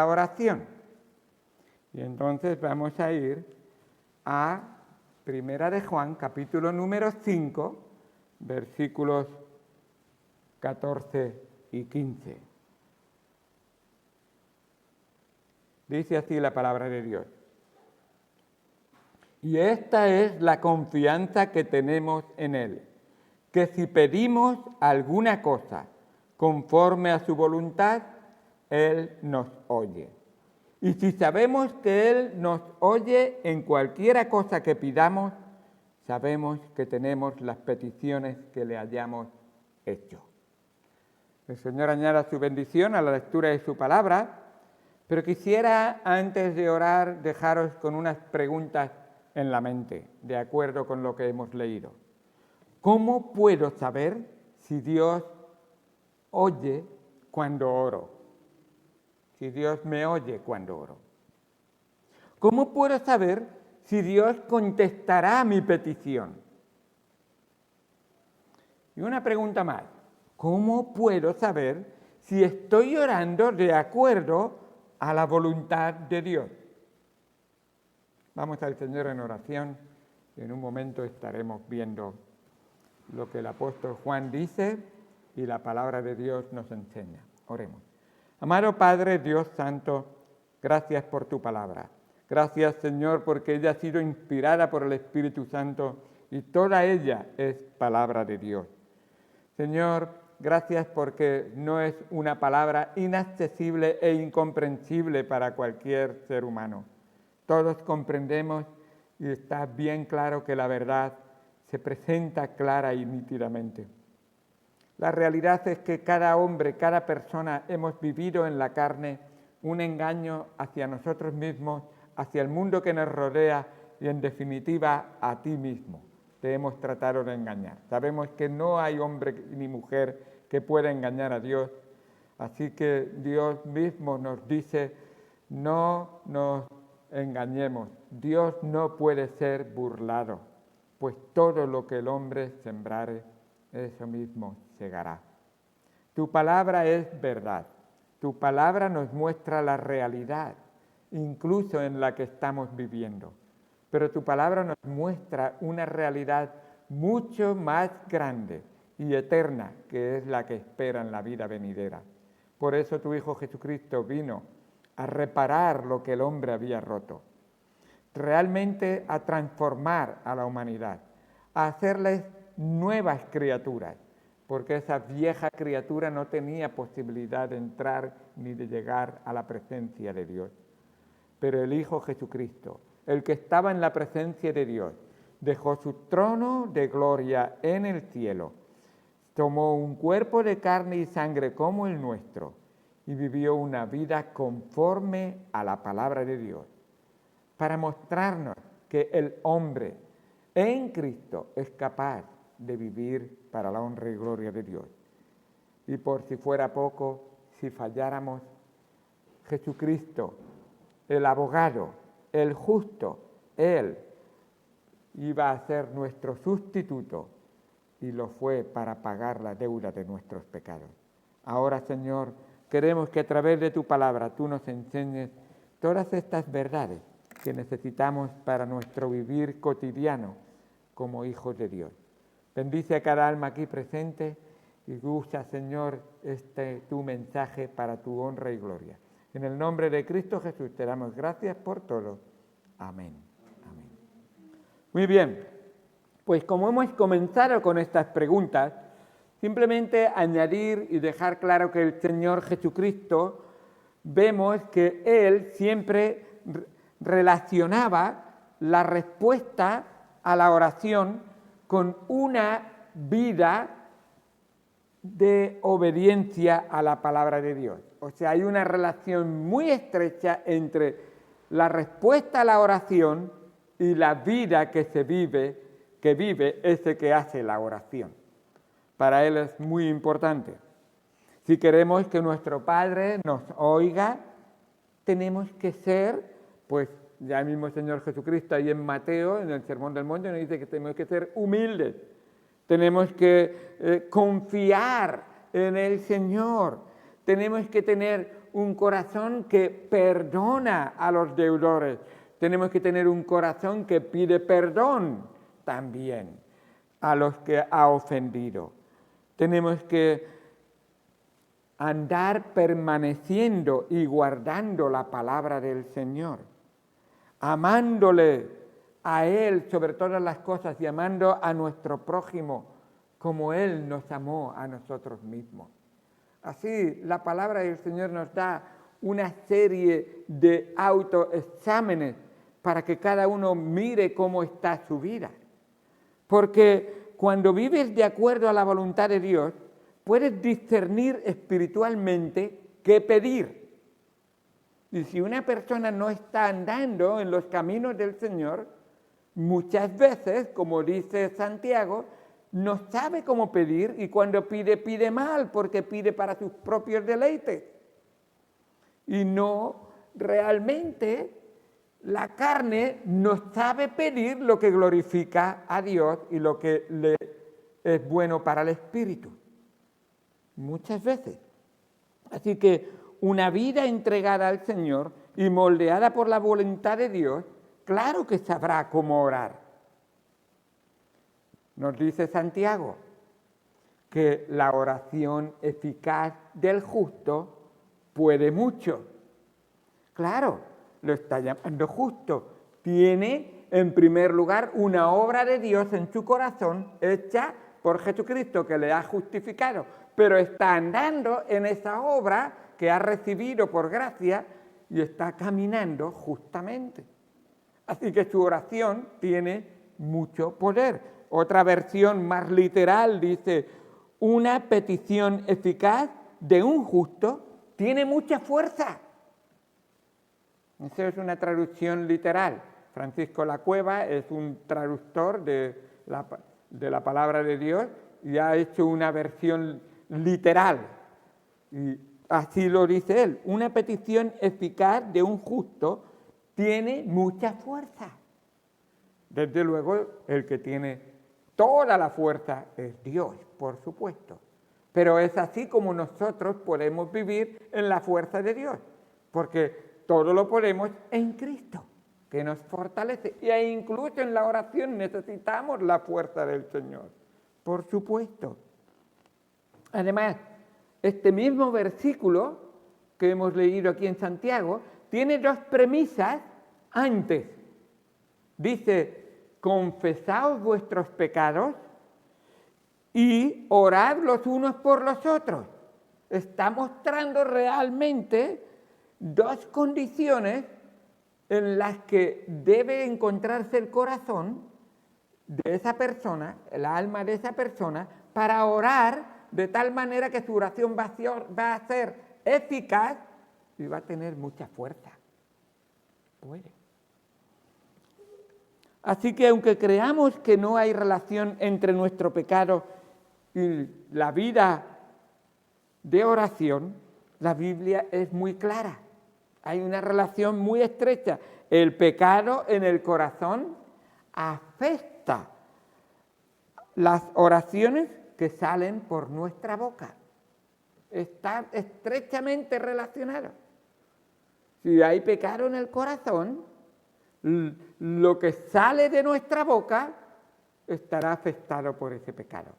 la oración. Y entonces vamos a ir a Primera de Juan, capítulo número 5, versículos 14 y 15. Dice así la palabra de Dios. Y esta es la confianza que tenemos en Él, que si pedimos alguna cosa conforme a su voluntad, Él nos oye. Y si sabemos que Él nos oye en cualquiera cosa que pidamos, sabemos que tenemos las peticiones que le hayamos hecho. El Señor añada su bendición a la lectura de su palabra, pero quisiera, antes de orar, dejaros con unas preguntas en la mente, de acuerdo con lo que hemos leído. ¿Cómo puedo saber si Dios oye cuando oro? Si Dios me oye cuando oro. ¿Cómo puedo saber si Dios contestará mi petición? Y una pregunta más. ¿Cómo puedo saber si estoy orando de acuerdo a la voluntad de Dios? Vamos al Señor en oración y en un momento estaremos viendo lo que el apóstol Juan dice y la palabra de Dios nos enseña. Oremos. Amado Padre, Dios Santo, gracias por tu palabra. Gracias, Señor, porque ella ha sido inspirada por el Espíritu Santo y toda ella es palabra de Dios. Señor, gracias porque no es una palabra inaccesible e incomprensible para cualquier ser humano. Todos comprendemos y está bien claro que la verdad se presenta clara y nítidamente. La realidad es que cada hombre, cada persona hemos vivido en la carne un engaño hacia nosotros mismos, hacia el mundo que nos rodea y en definitiva a ti mismo. Te hemos tratado de engañar. Sabemos que no hay hombre ni mujer que pueda engañar a Dios, así que Dios mismo nos dice, no nos engañemos, Dios no puede ser burlado, pues todo lo que el hombre sembrare, eso mismo segará. Tu palabra es verdad, tu palabra nos muestra la realidad, incluso en la que estamos viviendo, pero tu palabra nos muestra una realidad mucho más grande y eterna, que es la que espera en la vida venidera. Por eso tu Hijo Jesucristo vino a reparar lo que el hombre había roto, realmente a transformar a la humanidad, a hacerles nuevas criaturas, porque esa vieja criatura no tenía posibilidad de entrar ni de llegar a la presencia de Dios. Pero el Hijo Jesucristo, el que estaba en la presencia de Dios, dejó su trono de gloria en el cielo, tomó un cuerpo de carne y sangre como el nuestro y vivió una vida conforme a la palabra de Dios, para mostrarnos que el hombre en Cristo es capaz de vivir para la honra y gloria de Dios. Y por si fuera poco, si falláramos, Jesucristo, el abogado, el justo, Él iba a ser nuestro sustituto y lo fue para pagar la deuda de nuestros pecados. Ahora, Señor, queremos que a través de tu palabra tú nos enseñes todas estas verdades que necesitamos para nuestro vivir cotidiano como hijos de Dios. Bendice a cada alma aquí presente y usa, Señor, tu mensaje para tu honra y gloria. En el nombre de Cristo Jesús te damos gracias por todo. Amén. Amén. Muy bien, pues como hemos comenzado con estas preguntas, simplemente añadir y dejar claro que el Señor Jesucristo, vemos que Él siempre relacionaba la respuesta a la oración con una vida de obediencia a la palabra de Dios. O sea, hay una relación muy estrecha entre la respuesta a la oración y la vida que vive ese que hace la oración. Para él es muy importante. Si queremos que nuestro Padre nos oiga, tenemos que ser, pues ya mismo el Señor Jesucristo ahí en Mateo, en el Sermón del Monte, nos dice que tenemos que ser humildes, tenemos que confiar en el Señor, tenemos que tener un corazón que perdona a los deudores. Tenemos que tener un corazón que pide perdón también a los que ha ofendido. Tenemos que andar permaneciendo y guardando la palabra del Señor, amándole a Él sobre todas las cosas y amando a nuestro prójimo como Él nos amó a nosotros mismos. Así, la palabra del Señor nos da una serie de autoexámenes para que cada uno mire cómo está su vida. Porque cuando vives de acuerdo a la voluntad de Dios, puedes discernir espiritualmente qué pedir. Y si una persona no está andando en los caminos del Señor, muchas veces, como dice Santiago, no sabe cómo pedir y cuando pide, pide mal porque pide para sus propios deleites. Y no realmente la carne no sabe pedir lo que glorifica a Dios y lo que le es bueno para el espíritu. Muchas veces. Así que una vida entregada al Señor y moldeada por la voluntad de Dios, claro que sabrá cómo orar. Nos dice Santiago que la oración eficaz del justo puede mucho. Claro, lo está llamando justo. Tiene, en primer lugar, una obra de Dios en su corazón hecha por Jesucristo que le ha justificado, pero está andando en esa obra que ha recibido por gracia y está caminando justamente. Así que su oración tiene mucho poder. Otra versión más literal dice, una petición eficaz de un justo tiene mucha fuerza. Esa es una traducción literal. Francisco Lacueva es un traductor de la palabra de Dios y ha hecho una versión literal. Y así lo dice él. Una petición eficaz de un justo tiene mucha fuerza. Desde luego, el que tiene toda la fuerza es Dios, por supuesto. Pero es así como nosotros podemos vivir en la fuerza de Dios, porque todo lo podemos en Cristo, que nos fortalece. Y incluso en la oración necesitamos la fuerza del Señor, por supuesto. Además, este mismo versículo que hemos leído aquí en Santiago tiene dos premisas antes. Dice, confesaos vuestros pecados y orad los unos por los otros. Está mostrando realmente dos condiciones en las que debe encontrarse el corazón de esa persona, el alma de esa persona, para orar de tal manera que su oración va a ser eficaz y va a tener mucha fuerza. Puede. Así que aunque creamos que no hay relación entre nuestro pecado y la vida de oración, la Biblia es muy clara. Hay una relación muy estrecha. El pecado en el corazón afecta las oraciones que salen por nuestra boca. Está estrechamente relacionado. Si hay pecado en el corazón, lo que sale de nuestra boca estará afectado por ese pecado.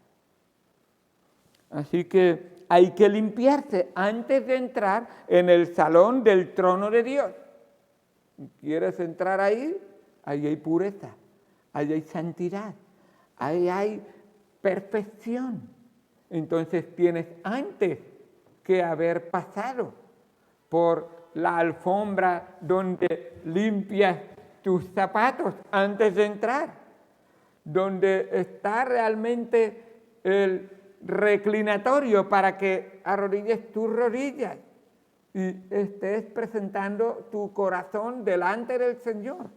Así que hay que limpiarse antes de entrar en el salón del trono de Dios. ¿Quieres entrar ahí? Ahí hay pureza, ahí hay santidad, ahí hay perfección. Entonces tienes antes que haber pasado por la alfombra donde limpias tus zapatos antes de entrar, donde está realmente el reclinatorio para que arrodilles tus rodillas y estés presentando tu corazón delante del Señor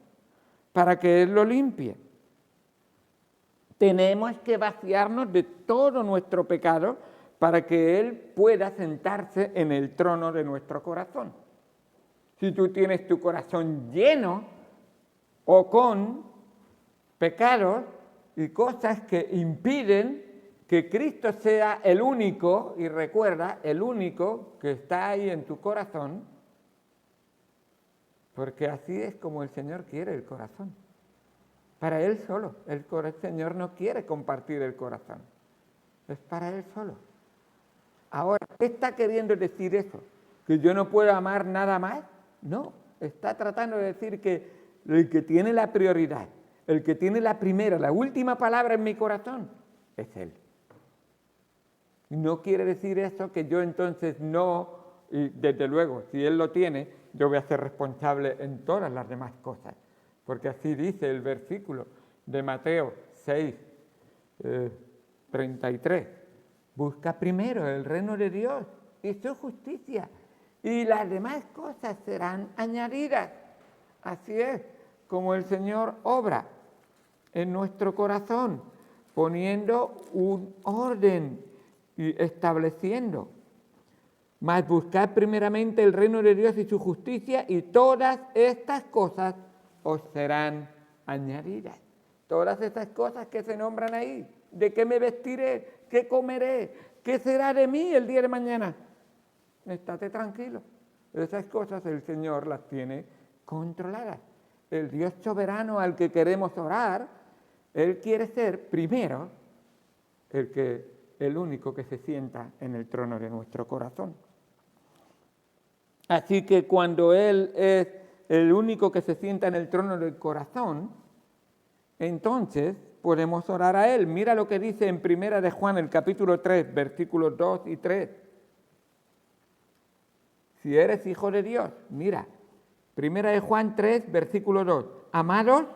para que Él lo limpie. Tenemos que vaciarnos de todo nuestro pecado para que Él pueda sentarse en el trono de nuestro corazón. Si tú tienes tu corazón lleno o con pecados y cosas que impiden que Cristo sea el único, y recuerda, el único que está ahí en tu corazón, porque así es como el Señor quiere el corazón. Para Él solo. El Señor no quiere compartir el corazón. Es para Él solo. Ahora, ¿qué está queriendo decir eso? ¿Que yo no puedo amar nada más? No, está tratando de decir que el que tiene la prioridad, el que tiene la primera, la última palabra en mi corazón, es Él. No quiere decir eso que yo entonces no, y desde luego, si Él lo tiene, yo voy a ser responsable en todas las demás cosas. Porque así dice el versículo de Mateo 6, 33. Busca primero el reino de Dios y su justicia, y las demás cosas serán añadidas. Así es como el Señor obra en nuestro corazón, poniendo un orden y estableciendo. Mas buscad primeramente el reino de Dios y su justicia, y todas estas cosas os serán añadidas. Todas estas cosas que se nombran ahí. ¿De qué me vestiré? ¿Qué comeré? ¿Qué será de mí el día de mañana? Estate tranquilo. Esas cosas el Señor las tiene controladas. El Dios soberano al que queremos orar, Él quiere ser primero el único que se sienta en el trono de nuestro corazón. Así que cuando Él es el único que se sienta en el trono del corazón, entonces podemos orar a Él. Mira lo que dice en Primera de Juan, el capítulo 3, versículos 2 y 3. Si eres hijo de Dios, mira, Primera de Juan 3, versículo 2. Amados,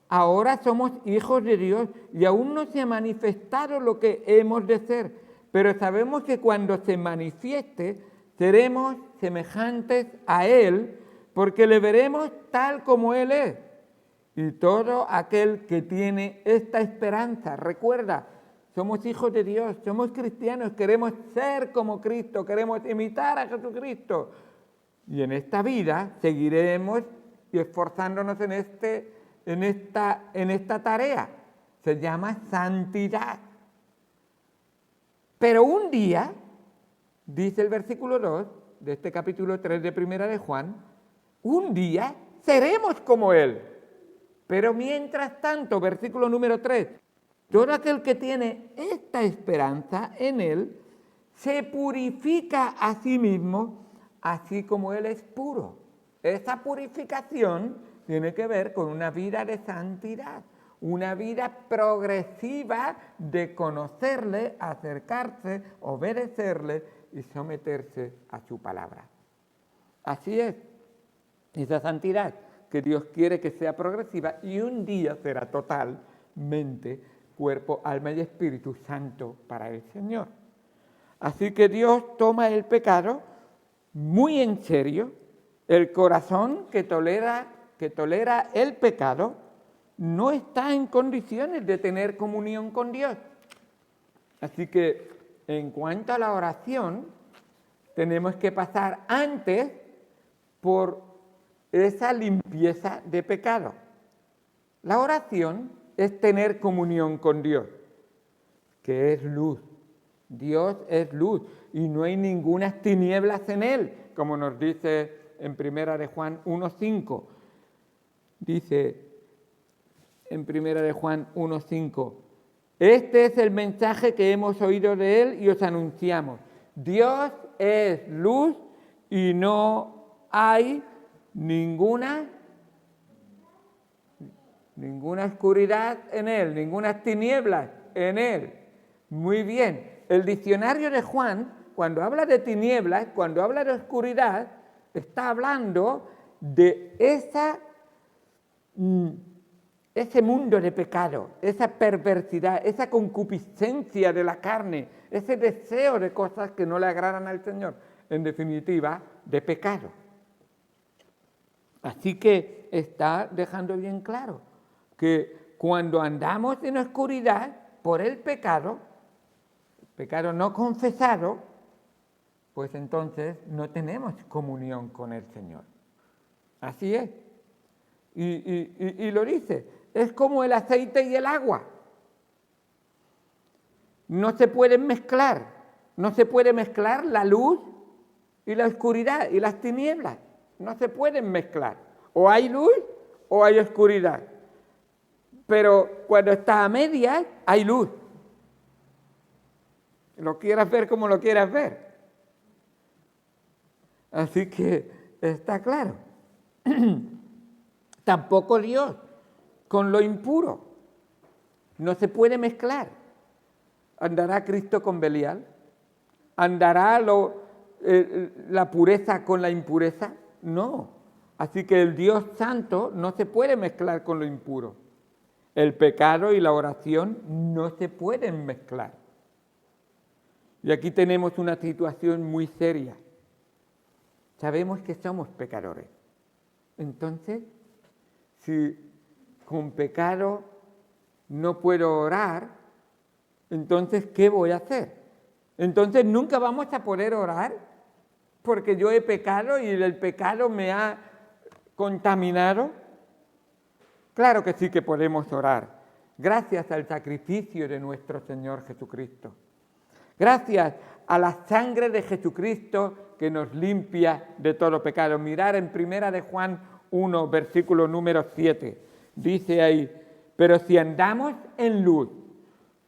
ahora somos hijos de Dios y aún no se ha manifestado lo que hemos de ser, pero sabemos que cuando se manifieste seremos semejantes a Él, porque le veremos tal como Él es. Y todo aquel que tiene esta esperanza, recuerda, somos hijos de Dios, somos cristianos, queremos ser como Cristo, queremos imitar a Jesucristo. Y en esta vida seguiremos y esforzándonos en esta tarea. Se llama santidad. Pero un día, dice el versículo 2 de este capítulo 3 de Primera de Juan, un día seremos como Él. Pero mientras tanto, versículo número 3, todo aquel que tiene esta esperanza en Él, se purifica a sí mismo, así como Él es puro. Esa purificación tiene que ver con una vida de santidad, una vida progresiva de conocerle, acercarse, obedecerle y someterse a su palabra. Así es, esa santidad que Dios quiere que sea progresiva y un día será totalmente cuerpo, alma y espíritu santo para el Señor. Así que Dios toma el pecado muy en serio. El corazón que tolera el pecado no está en condiciones de tener comunión con Dios. Así que en cuanto a la oración, tenemos que pasar antes por esa limpieza de pecado. La oración es tener comunión con Dios, que es luz. Dios es luz y no hay ninguna tinieblas en Él, como nos dice en Primera de Juan 1:5. Dice en Primera de Juan 1:5, este es el mensaje que hemos oído de Él y os anunciamos. Dios es luz y no hay ninguna oscuridad en Él, ninguna tinieblas en Él. Muy bien, el diccionario de Juan, cuando habla de tinieblas, cuando habla de oscuridad, está hablando de ese mundo de pecado, esa perversidad, esa concupiscencia de la carne, ese deseo de cosas que no le agradan al Señor, en definitiva, de pecado. Así que está dejando bien claro que cuando andamos en oscuridad por el pecado no confesado, pues entonces no tenemos comunión con el Señor. Así es. Y lo dice, es como el aceite y el agua. no se pueden mezclar. No se puede mezclar la luz y la oscuridad y las tinieblas. No se pueden mezclar. O hay luz o hay oscuridad. Pero cuando está a medias, hay luz. Lo quieras ver como lo quieras ver. Así que está claro. Tampoco Dios con lo impuro. No se puede mezclar. ¿Andará Cristo con Belial? ¿Andará la pureza con la impureza? No. Así que el Dios santo no se puede mezclar con lo impuro. El pecado y la oración no se pueden mezclar. Y aquí tenemos una situación muy seria. Sabemos que somos pecadores. Entonces, si con pecado no puedo orar, entonces, ¿qué voy a hacer? Entonces, nunca vamos a poder orar porque yo he pecado y el pecado me ha contaminado. Claro que sí que podemos orar, gracias al sacrificio de nuestro Señor Jesucristo. Gracias a la sangre de Jesucristo que nos limpia de todo pecado. Mirar en 1 de Juan 1, versículo número 7. Dice ahí, pero si andamos en luz,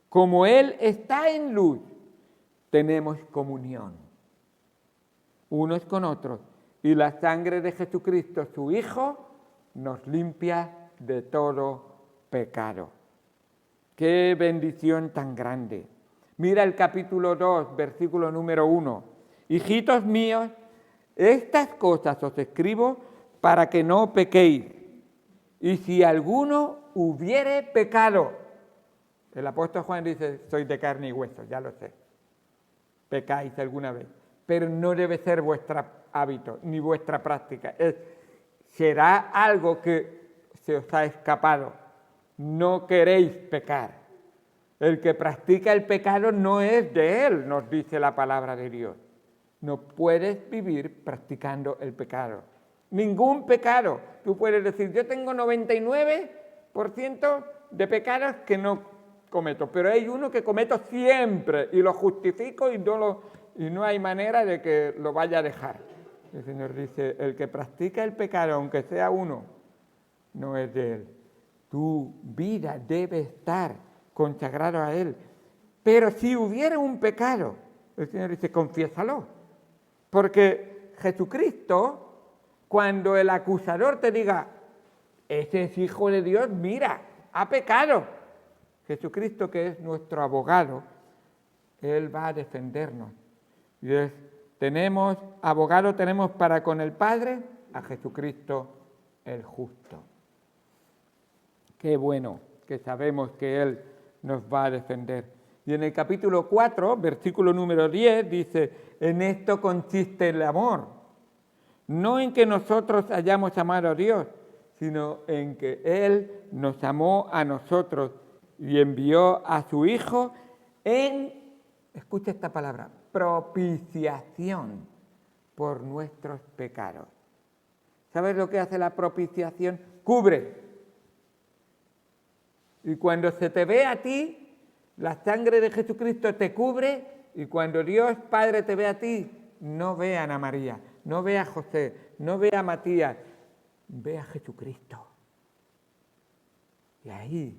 como Él está en luz, tenemos comunión unos con otros. Y la sangre de Jesucristo, su Hijo, nos limpia de todo pecado. ¡Qué bendición tan grande! Mira el capítulo 2, versículo número 1. Hijitos míos, estas cosas os escribo para que no pequéis. Y si alguno hubiere pecado, el apóstol Juan dice, soy de carne y hueso, ya lo sé. Pecáis alguna vez, pero no debe ser vuestro hábito ni vuestra práctica. Será algo que se os ha escapado. No queréis pecar. El que practica el pecado no es de él, nos dice la palabra de Dios. No puedes vivir practicando el pecado. Ningún pecado. Tú puedes decir, yo tengo 99% de pecados que no cometo, pero hay uno que cometo siempre y lo justifico y no hay manera de que lo vaya a dejar. El Señor dice, el que practica el pecado, aunque sea uno, no es de él. Tu vida debe estar consagrada a Él. Pero si hubiera un pecado, el Señor dice, confiésalo. Porque Jesucristo, cuando el acusador te diga, ese es hijo de Dios, mira, ha pecado. Jesucristo, que es nuestro abogado, Él va a defendernos. Y tenemos para con el Padre a Jesucristo el justo. Qué bueno que sabemos que Él nos va a defender. Y en el capítulo 4, versículo número 10, dice, en esto consiste el amor, no en que nosotros hayamos amado a Dios, sino en que Él nos amó a nosotros y envió a su Hijo escucha esta palabra, propiciación por nuestros pecados. ¿Sabes lo que hace la propiciación? Cubre. Y cuando se te ve a ti, la sangre de Jesucristo te cubre, y cuando Dios Padre te ve a ti, no ve a Ana María, no ve a José, no ve a Matías, ve a Jesucristo. Y ahí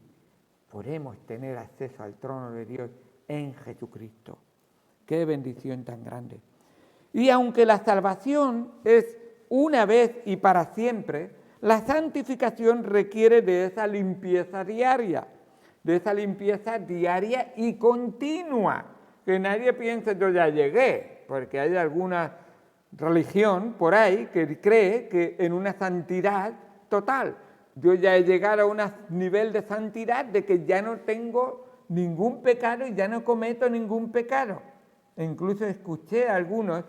podemos tener acceso al trono de Dios en Jesucristo. ¡Qué bendición tan grande! Y aunque la salvación es una vez y para siempre, la santificación requiere de esa limpieza diaria y continua. Que nadie piense yo ya llegué, porque hay alguna religión por ahí que cree que en una santidad total. Yo ya he llegado a un nivel de santidad de que ya no tengo ningún pecado y ya no cometo ningún pecado. E incluso escuché a algunos,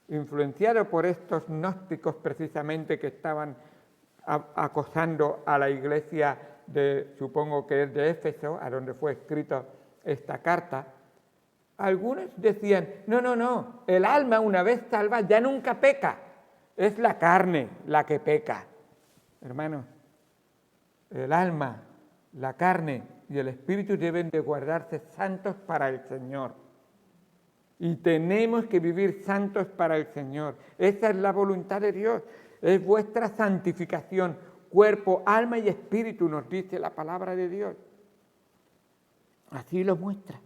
influenciados por estos gnósticos precisamente que estaban acosando a la iglesia supongo que es de Éfeso, a donde fue escrita esta carta. Algunos decían, no, el alma una vez salva ya nunca peca, es la carne la que peca. Hermanos, el alma, la carne y el espíritu deben de guardarse santos para el Señor. Y tenemos que vivir santos para el Señor. Esa es la voluntad de Dios. Es vuestra santificación, cuerpo, alma y espíritu, nos dice la palabra de Dios. Así lo muestra.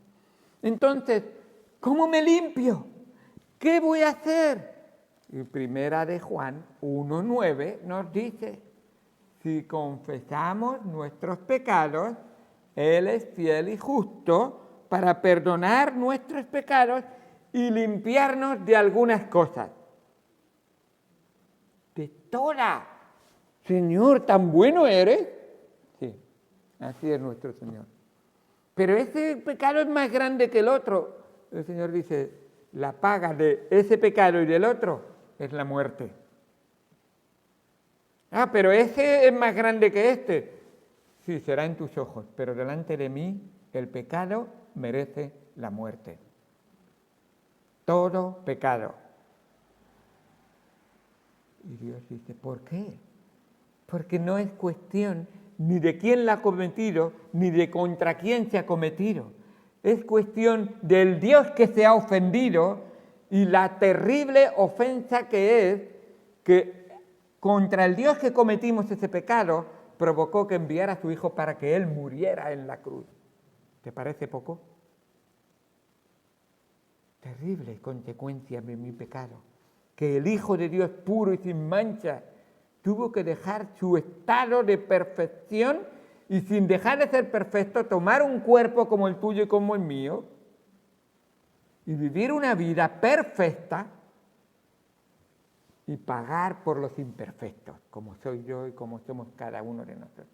Entonces, ¿cómo me limpio? ¿Qué voy a hacer? Y primera de Juan 1:9 nos dice, si confesamos nuestros pecados, Él es fiel y justo para perdonar nuestros pecados y limpiarnos de algunas cosas. De todas. Señor, ¿tan bueno eres? Sí, así es nuestro Señor. Pero ese pecado es más grande que el otro. El Señor dice, la paga de ese pecado y del otro es la muerte. Ah, pero ese es más grande que este. Sí, será en tus ojos, pero delante de mí el pecado merece la muerte. Todo pecado. Y Dios dice, ¿por qué? Porque no es cuestión ni de quién la ha cometido, ni de contra quién se ha cometido. Es cuestión del Dios que se ha ofendido y la terrible ofensa que es que contra el Dios que cometimos ese pecado provocó que enviara a su Hijo para que Él muriera en la cruz. ¿Te parece poco? Terrible consecuencia de mi pecado. Que el Hijo de Dios puro y sin mancha tuvo que dejar su estado de perfección y sin dejar de ser perfecto, tomar un cuerpo como el tuyo y como el mío y vivir una vida perfecta y pagar por los imperfectos, como soy yo y como somos cada uno de nosotros.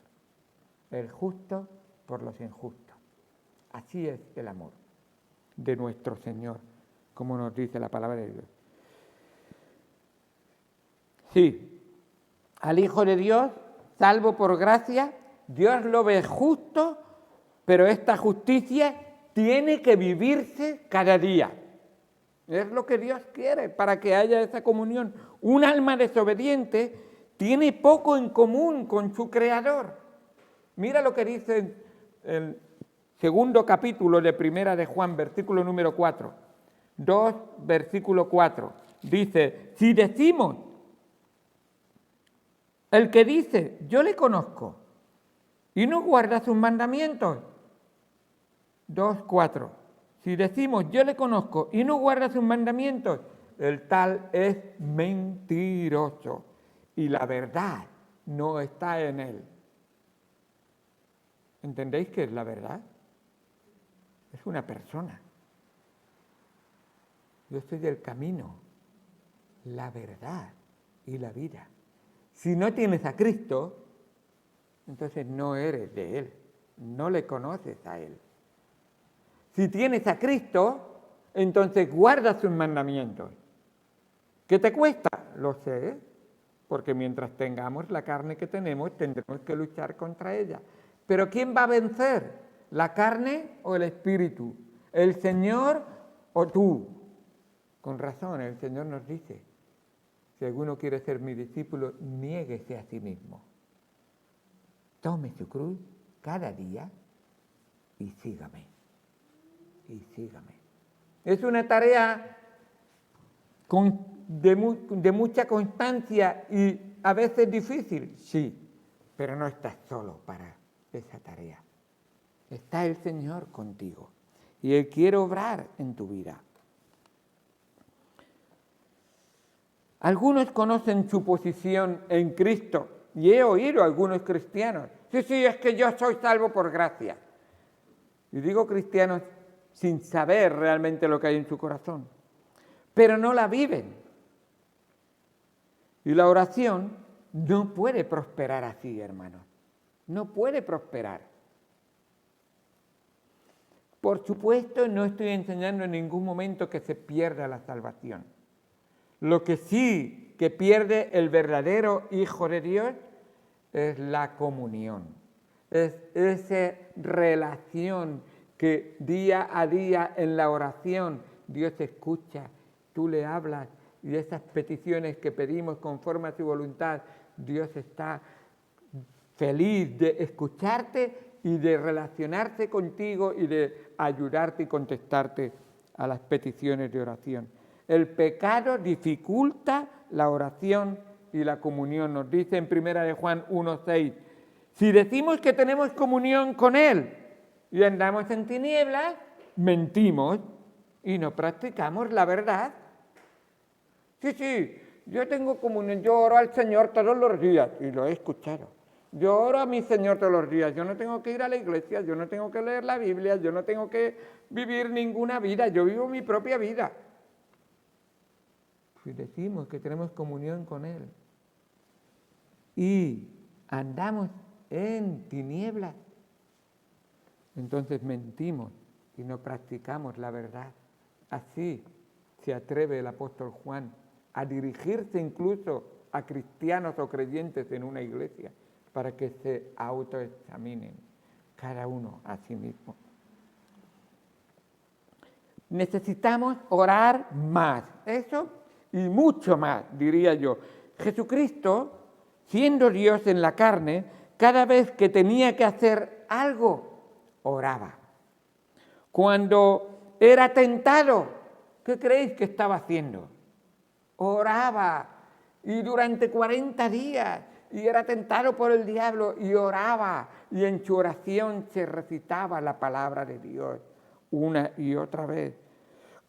El justo por los injustos. Así es el amor de nuestro Señor, como nos dice la palabra de Dios. Sí, al Hijo de Dios, salvo por gracia, Dios lo ve justo, pero esta justicia tiene que vivirse cada día. Es lo que Dios quiere para que haya esa comunión. Un alma desobediente tiene poco en común con su Creador. Mira lo que dice el segundo capítulo de Primera de Juan, versículo número 4. 2, versículo 4. Dice, si decimos, el que dice, yo le conozco, y no guarda sus mandamientos. 2:4. Si decimos, yo le conozco, y no guarda sus mandamientos, el tal es mentiroso, y la verdad no está en él. ¿Entendéis qué es la verdad? Es una persona. Yo soy el camino, la verdad y la vida. Si no tienes a Cristo, entonces no eres de Él, no le conoces a Él. Si tienes a Cristo, entonces guarda sus mandamientos. ¿Qué te cuesta? Lo sé, porque mientras tengamos la carne que tenemos, tendremos que luchar contra ella. Pero ¿quién va a vencer? ¿La carne o el espíritu? ¿El Señor o tú? Con razón, el Señor nos dice, si alguno quiere ser mi discípulo, niéguese a sí mismo. Tome su cruz cada día y sígame. Y sígame. Es una tarea de mucha constancia y a veces difícil, sí, pero no estás solo para esa tarea. Está el Señor contigo y Él quiere obrar en tu vida. Algunos conocen su posición en Cristo y he oído a algunos cristianos. Sí, es que yo soy salvo por gracia. Y digo cristianos sin saber realmente lo que hay en su corazón, pero no la viven. Y la oración no puede prosperar así, hermanos. No puede prosperar. Por supuesto, no estoy enseñando en ningún momento que se pierda la salvación. Lo que sí que pierde el verdadero Hijo de Dios es la comunión. Es esa relación que día a día en la oración Dios escucha, tú le hablas y esas peticiones que pedimos conforme a su voluntad, Dios está feliz de escucharte y de relacionarse contigo y de ayudarte y contestarte a las peticiones de oración. El pecado dificulta la oración y la comunión. Nos dice en 1 de Juan 1:6, si decimos que tenemos comunión con Él y andamos en tinieblas, mentimos y no practicamos la verdad. Sí, yo tengo comunión, yo oro al Señor todos los días y lo he escuchado. Yo oro a mi Señor todos los días, yo no tengo que ir a la iglesia, yo no tengo que leer la Biblia, yo no tengo que vivir ninguna vida, yo vivo mi propia vida. Si decimos que tenemos comunión con Él y andamos en tinieblas, entonces mentimos y no practicamos la verdad. Así se atreve el apóstol Juan a dirigirse incluso a cristianos o creyentes en una iglesia para que se autoexaminen cada uno a sí mismo. Necesitamos orar más, eso y mucho más, diría yo. Jesucristo, siendo Dios en la carne, cada vez que tenía que hacer algo, oraba. Cuando era tentado, ¿qué creéis que estaba haciendo? Oraba. Y durante 40 días, y era tentado por el diablo, y oraba. Y en su oración se recitaba la palabra de Dios una y otra vez.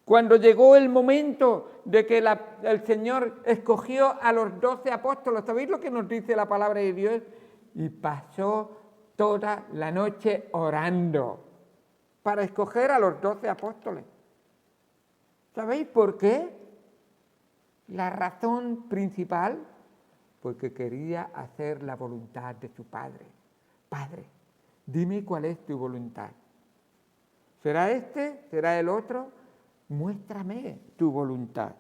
Cuando llegó el momento de que el Señor escogió a los 12 apóstoles, ¿sabéis lo que nos dice la palabra de Dios? Y pasó toda la noche orando para escoger a los 12 apóstoles. ¿Sabéis por qué? La razón principal, porque quería hacer la voluntad de su Padre. Padre, dime cuál es tu voluntad. ¿Será este? ¿Será el otro? Muéstrame tu voluntad.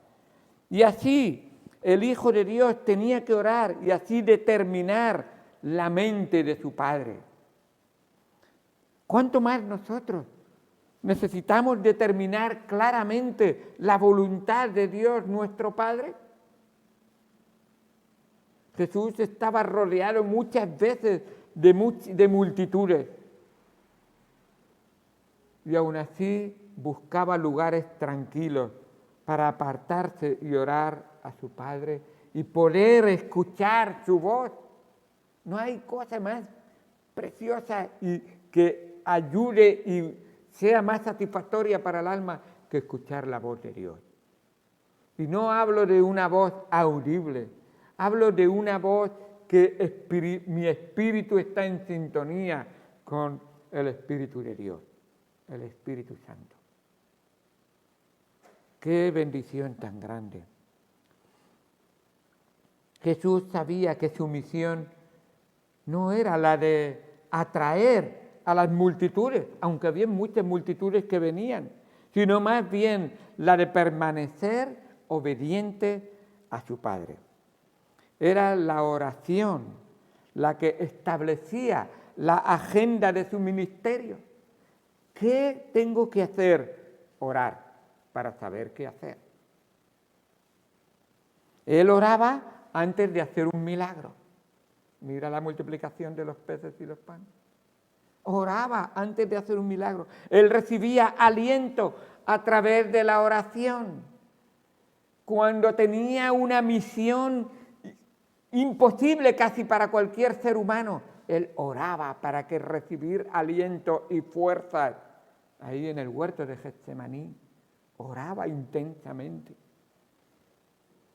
Y así el Hijo de Dios tenía que orar y así determinar la mente de su Padre. ¿Cuánto más nosotros necesitamos determinar claramente la voluntad de Dios, nuestro Padre? Jesús estaba rodeado muchas veces de multitudes y aún así buscaba lugares tranquilos para apartarse y orar a su Padre y poder escuchar su voz. No hay cosa más preciosa y que ayude y sea más satisfactoria para el alma que escuchar la voz de Dios. Y no hablo de una voz audible, hablo de una voz que mi espíritu está en sintonía con el Espíritu de Dios, el Espíritu Santo. ¡Qué bendición tan grande! Jesús sabía que su misión no era la de atraer a las multitudes, aunque había muchas multitudes que venían, sino más bien la de permanecer obediente a su Padre. Era la oración la que establecía la agenda de su ministerio. ¿Qué tengo que hacer? Orar para saber qué hacer. Él oraba antes de hacer un milagro. Mira la multiplicación de los peces y los panes. Oraba antes de hacer un milagro. Él recibía aliento a través de la oración. Cuando tenía una misión imposible casi para cualquier ser humano, él oraba para que recibir aliento y fuerzas. Ahí en el huerto de Getsemaní, oraba intensamente.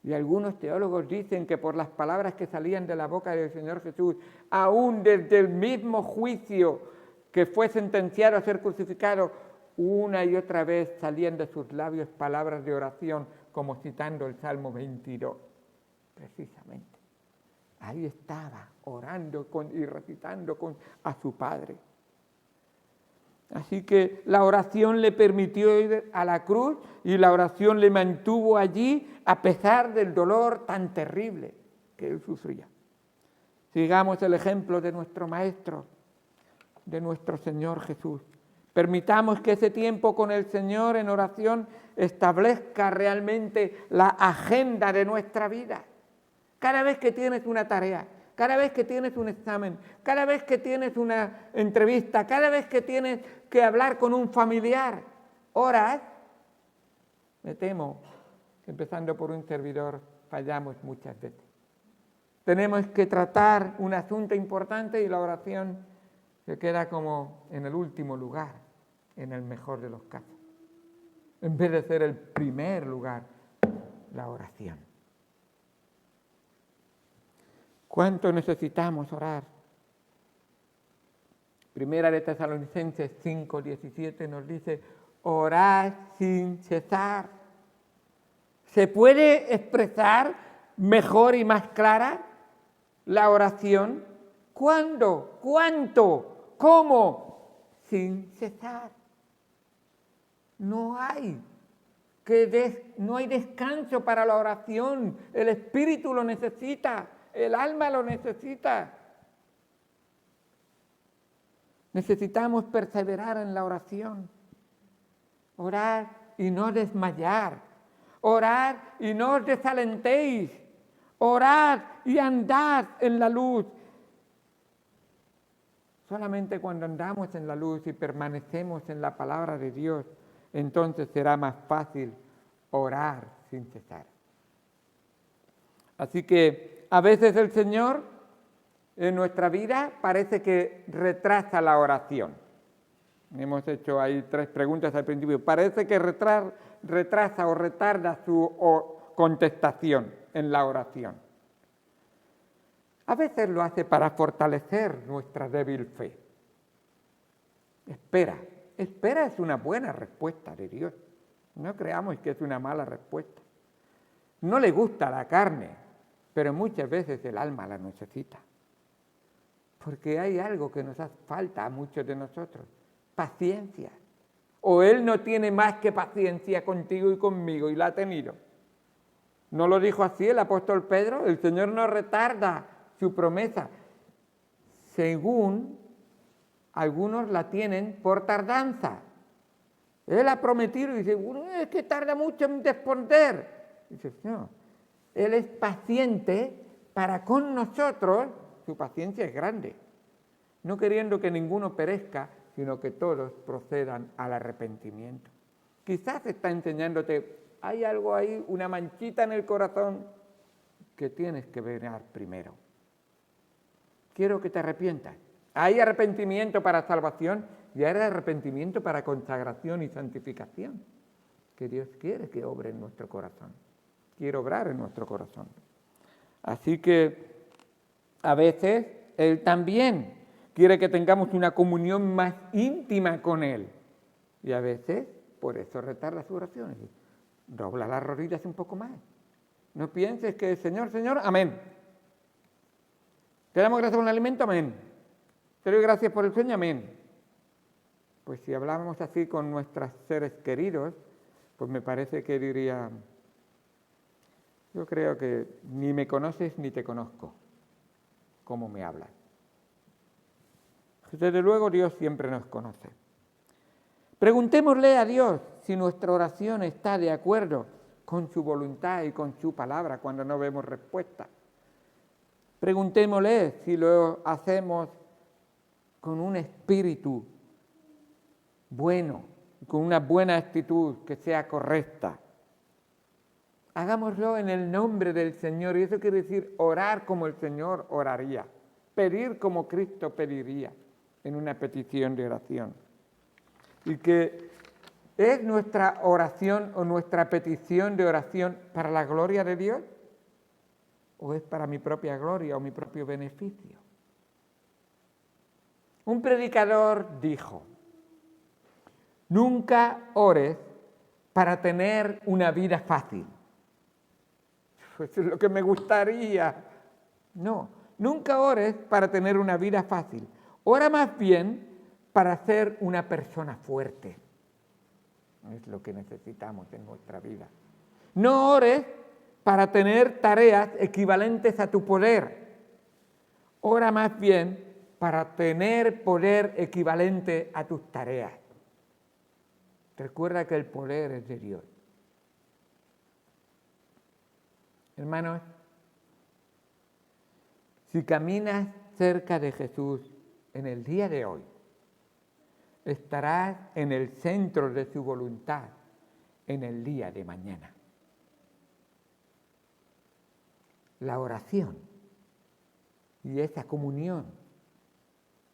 Y algunos teólogos dicen que por las palabras que salían de la boca del Señor Jesús, aún desde el mismo juicio que fue sentenciado a ser crucificado, una y otra vez salían de sus labios palabras de oración, como citando el Salmo 22, precisamente. Ahí estaba, orando y recitando a su Padre. Así que la oración le permitió ir a la cruz y la oración le mantuvo allí a pesar del dolor tan terrible que él sufría. Sigamos el ejemplo de nuestro Maestro, de nuestro Señor Jesús. Permitamos que ese tiempo con el Señor en oración establezca realmente la agenda de nuestra vida. Cada vez que tienes una tarea, cada vez que tienes un examen, cada vez que tienes una entrevista, cada vez que tienes que hablar con un familiar, oras. Me temo que empezando por un servidor fallamos muchas veces. Tenemos que tratar un asunto importante y la oración se queda como en el último lugar, en el mejor de los casos. En vez de ser el primer lugar, la oración. ¿Cuánto necesitamos orar? Primera de Tesalonicenses 5:17 nos dice, orad sin cesar. ¿Se puede expresar mejor y más clara la oración? ¿Cuándo? ¿Cuánto? ¿Cómo? Sin cesar. No hay descanso para la oración. El espíritu lo necesita, el alma lo necesita. Necesitamos perseverar en la oración. Orar y no desmayar. Orar y no os desalentéis. Orad y andad en la luz. Solamente cuando andamos en la luz y permanecemos en la palabra de Dios, entonces será más fácil orar sin cesar. Así que a veces el Señor en nuestra vida parece que retrasa la oración. Hemos hecho ahí 3 preguntas al principio. Parece que retrasa o retarda su contestación en la oración. A veces lo hace para fortalecer nuestra débil fe. Espera es una buena respuesta de Dios. No creamos que es una mala respuesta. No le gusta la carne, pero muchas veces el alma la necesita. Porque hay algo que nos hace falta a muchos de nosotros. Paciencia. O Él no tiene más que paciencia contigo y conmigo y la ha tenido. ¿No lo dijo así el apóstol Pedro? El Señor no retarda su promesa, según algunos la tienen por tardanza. Él ha prometido y dice, es que tarda mucho en responder. Dice, no, Él es paciente para con nosotros, su paciencia es grande, no queriendo que ninguno perezca, sino que todos procedan al arrepentimiento. Quizás está enseñándote, hay algo ahí, una manchita en el corazón que tienes que ver primero. Quiero que te arrepientas. Hay arrepentimiento para salvación y hay arrepentimiento para consagración y santificación, que Dios quiere que obre en nuestro corazón. Quiere obrar en nuestro corazón. Así que a veces Él también quiere que tengamos una comunión más íntima con Él. Y a veces, por eso retarda sus oraciones. Dobla las rodillas un poco más. No pienses que Señor, Señor, amén. Te damos gracias por el alimento, amén. Te doy gracias por el sueño, amén. Pues si hablamos así con nuestros seres queridos, pues me parece que diría, yo creo que ni me conoces ni te conozco, cómo me hablas. Desde luego Dios siempre nos conoce. Preguntémosle a Dios si nuestra oración está de acuerdo con su voluntad y con su palabra cuando no vemos respuesta. Preguntémosle si lo hacemos con un espíritu bueno, con una buena actitud que sea correcta. Hagámoslo en el nombre del Señor, y eso quiere decir orar como el Señor oraría, pedir como Cristo pediría en una petición de oración. Y que es nuestra oración o nuestra petición de oración para la gloria de Dios, o es para mi propia gloria o mi propio beneficio. Un predicador dijo, nunca ores para tener una vida fácil. Pues es lo que me gustaría. No, nunca ores para tener una vida fácil. Ora más bien para ser una persona fuerte. Es lo que necesitamos en nuestra vida. No ores para tener tareas equivalentes a tu poder. Ora más bien para tener poder equivalente a tus tareas. Recuerda que el poder es de Dios. Hermanos, Si caminas cerca de Jesús en el día de hoy, estarás en el centro de su voluntad en el día de mañana. La oración y esa comunión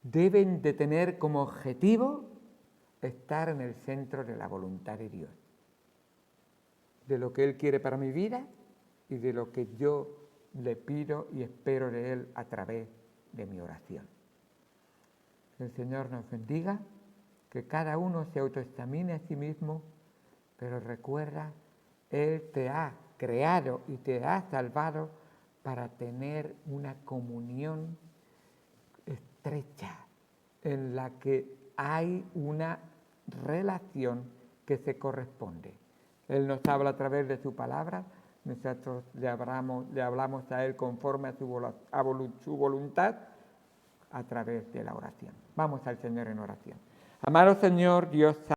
deben de tener como objetivo estar en el centro de la voluntad de Dios, de lo que Él quiere para mi vida y de lo que yo le pido y espero de Él a través de mi oración. Que el Señor nos bendiga, que cada uno se autoexamine a sí mismo, pero recuerda, Él te ha creado y te ha salvado para tener una comunión estrecha en la que hay una relación que se corresponde. Él nos habla a través de su palabra, nosotros le hablamos a Él conforme a su voluntad a través de la oración. Vamos al Señor en oración. Amado Señor, Dios